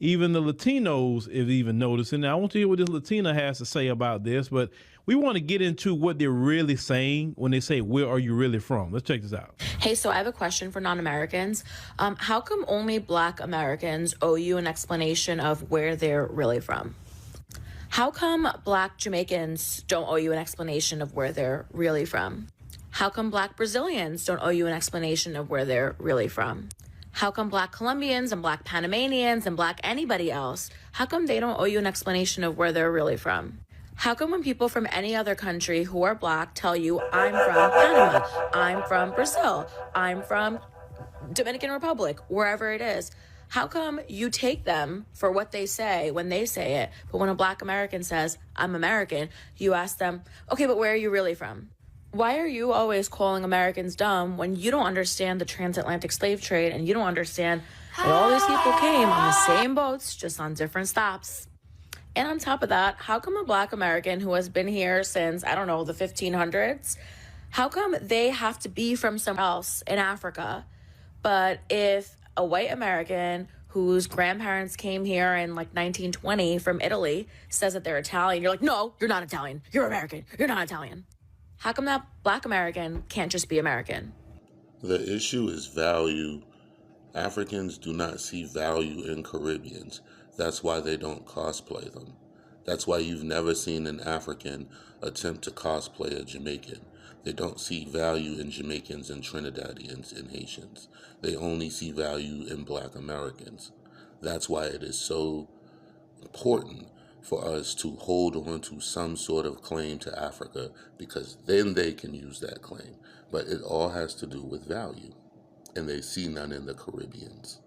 Even the Latinos is even noticing. Now, I want to hear what this Latina has to say about this, but we want to get into what they're really saying when they say, "Where are you really from?" Let's check this out. Hey, so I have a question for non-Americans. How come only Black Americans owe you an explanation of where they're really from? How come Black Jamaicans don't owe you an explanation of where they're really from? How come Black Brazilians don't owe you an explanation of where they're really from? How come Black Colombians and Black Panamanians and Black anybody else, how come they don't owe you an explanation of where they're really from? How come when people from any other country who are Black tell you, I'm from Panama, I'm from Brazil, I'm from Dominican Republic, wherever it is, how come you take them for what they say when they say it, but when a Black American says, I'm American, you ask them, okay, but where are you really from? Why are you always calling Americans dumb when you don't understand the transatlantic slave trade and you don't understand that all these people came on the same boats, just on different stops? And on top of that, how come a Black American who has been here since, I don't know, the 1500s, how come they have to be from somewhere else in Africa? But if a white American whose grandparents came here in like 1920 from Italy says that they're Italian, you're like, no, you're not Italian. You're American. You're not Italian. How come that Black American can't just be American? The issue is value. Africans do not see value in Caribbeans. That's why they don't cosplay them. That's why you've never seen an African attempt to cosplay a Jamaican. They don't see value in Jamaicans and Trinidadians and Haitians. They only see value in Black Americans. That's why it is so important for us to hold on to some sort of claim to Africa, because then they can use that claim. But it all has to do with value, and they see none in the Caribbeans.